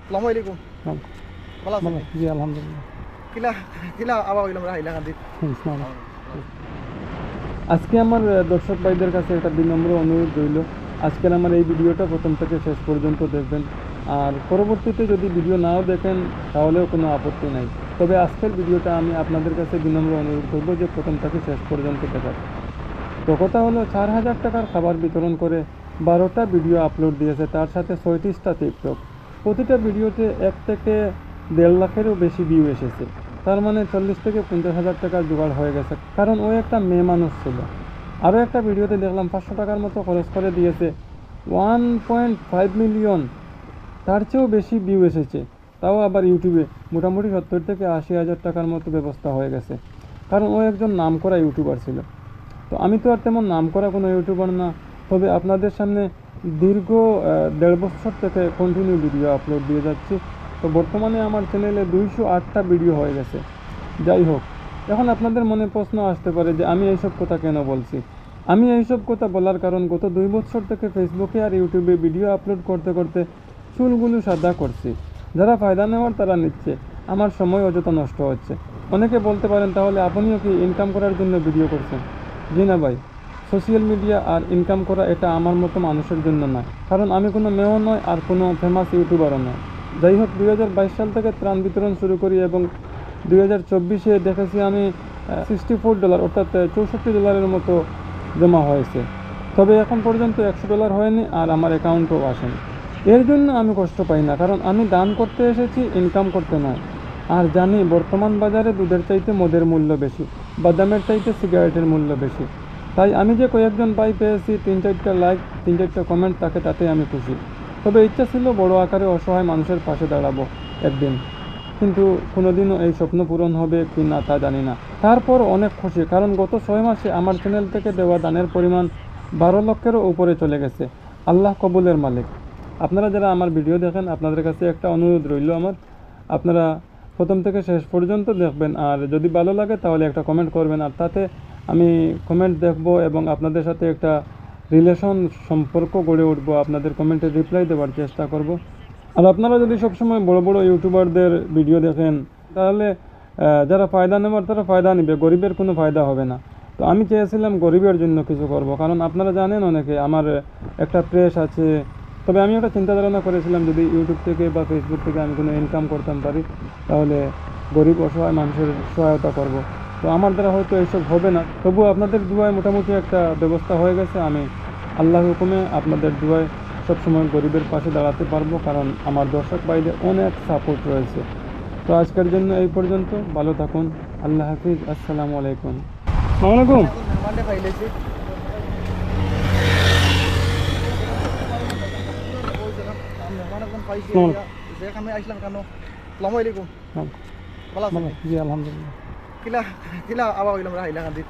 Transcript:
আসসালামু আলাইকুম। ভালো আছেন? জি আলহামদুলিল্লাহ। কিলা কিলা আবার হইলাম রাহিলা গান্ধী। আজকে আমার দর্শক ভাইদের কাছে একটা বিনম্র অনুরোধ রইল, আজকের আমার এই ভিডিওটা প্রথম থেকে শেষ পর্যন্ত দেখবেন। আর পরবর্তীতে যদি ভিডিও নাও দেখেন তাহলেও কোনো আপত্তি নাই, তবে আজকের ভিডিওটা আমি আপনাদের কাছে বিনম্র অনুরোধ করবো যে প্রথম থেকে শেষ পর্যন্ত দেখার। তো কথা হলো, 4,000 টাকার খাবার বিতরণ করে 12টা ভিডিও আপলোড দিয়েছে, তার সাথে 36টা টিকটক। প্রতিটা ভিডিওতে 1 থেকে 1.5 লাখেরও বেশি ভিউ এসেছে। তার মানে 40 থেকে 50,000 টাকার জোগাড় হয়ে গেছে, কারণ ও একটা মেয়ে মানুষ ছিল। আরও একটা ভিডিওতে দেখলাম 500 টাকার মতো খরচ করে দিয়েছে, 1.5 মিলিয়ন, তার চেয়েও বেশি ভিউ এসেছে। তাও আবার ইউটিউবে মোটামুটি 70 থেকে 80,000 টাকার মতো ব্যবস্থা হয়ে গেছে, কারণ ও একজন নামকরা ইউটিউবার ছিল। তো আমি তো আর তেমন নামকরা কোনো ইউটিউবার না, তবে আপনাদের সামনে দীর্ঘ 1.5 বছর থেকে কন্টিনিউ ভিডিও আপলোড দিয়ে যাচ্ছি। তো বর্তমানে আমার চ্যানেলে 208টা ভিডিও হয়ে গেছে। যাই হোক, এখন আপনাদের মনে প্রশ্ন আসতে পারে যে আমি এইসব কথা কেন বলছি। আমি এইসব কথা বলার কারণ, গত 2 বছর থেকে ফেসবুকে আর ইউটিউবে ভিডিও আপলোড করতে করতে চুলগুলো সাদা করছি। যারা ফায়দা নেওয়ার তারা নিচ্ছে, আমার সময় অযথা নষ্ট হচ্ছে। অনেকে বলতে পারেন, তাহলে আপনিও কি ইনকাম করার জন্য ভিডিও করছেন? জি না ভাই, সোশ্যাল মিডিয়া আর ইনকাম করা এটা আমার মতো মানুষের জন্য নয়, কারণ আমি কোনো মেয়েও নয় আর কোনো ফেমাস ইউটিউবারও নয়। যাই হোক, 2022 সাল থেকে ত্রাণ বিতরণ শুরু করি এবং 2024-এ দেখেছি আমি $64 অর্থাৎ $64 মতো জমা হয়েছে। তবে এখন পর্যন্ত $100 হয়নি আর আমার অ্যাকাউন্টও আসেনি। এর জন্য আমি কষ্ট পাই না, কারণ আমি দান করতে এসেছি, ইনকাম করতে নয়। আর জানি বর্তমান বাজারে দুধের চাইতে মদের মূল্য বেশি, বাদামের চাইতে সিগারেটের মূল্য বেশি। তাই আমি যে কয়েকজন ভাই পেয়েছি, 3-4টা লাইক, 3-4টা কমেন্ট, তাতে আমি খুশি। তবে ইচ্ছা ছিল বড় আকারে অসহায় মানুষের পাশে দাঁড়াবো একদিন, কিন্তু কোনোদিনও এই স্বপ্ন পূরণ হবে কি না তা জানি না। তারপর অনেক খুশি, কারণ গত 6 মাসে আমার চ্যানেল থেকে দেওয়া দানের পরিমাণ 12 লক্ষেরও উপরে চলে গেছে। আল্লাহ কবুলের মালিক। আপনারা যারা আমার ভিডিও দেখেন, আপনাদের কাছে একটা অনুরোধ রইল আমার, আপনারা প্রথম থেকে শেষ পর্যন্ত দেখবেন, আর যদি ভালো লাগে তাহলে একটা কমেন্ট করবেন। আর তাতে আমি কমেন্ট দেখব এবং আপনাদের সাথে একটা রিলেশন সম্পর্ক গড়ে উঠবো, আপনাদের কমেন্টে রিপ্লাই দেওয়ার চেষ্টা করব। আর আপনারা যদি সবসময় বড় বড় ইউটিউবারদের ভিডিও দেখেন, তাহলে যারা ফায়দা নেওয়ার তারা ফায়দা নেবে, গরিবের কোনো ফায়দা হবে না। তো আমি চেয়েছিলাম গরিবের জন্য কিছু করব, কারণ আপনারা জানেন অনেকে আমার একটা প্রেস আছে। তবে আমি একটা চিন্তা ধারণা করেছিলাম, যদি ইউটিউব থেকে বা ফেসবুক থেকে আমি কোনো ইনকাম করতাম পারি, তাহলে গরিব অসহায় মানুষের সহায়তা করব। তো আমার দ্বারা হয়তো এইসব হবে না, তবুও আপনাদের দুয়ায় মোটামুটি একটা ব্যবস্থা হয়ে গেছে। আমি আল্লাহর হুকুমে আপনাদের দুয়ায় সবসময় গরিবের পাশে দাঁড়াতে পারবো, কারণ আমার দর্শক ভাইদের অনেক সাপোর্ট রয়েছে। তো আজকের জন্য এই পর্যন্ত, ভালো থাকুন, আল্লাহ হাফিজ, আসসালামু আলাইকুম। আসসালামু আলাইকুম। মেহমানদের পাইলেছি। মেহমান একজন পাইছি, যে আমি আইসলাম কেন। আসসালামু আলাইকুম। ভালো আছেন? জি আলহামদুলিল্লাহ। কিলা কিলা আবার হইলাম রাহিলা গান্ধী।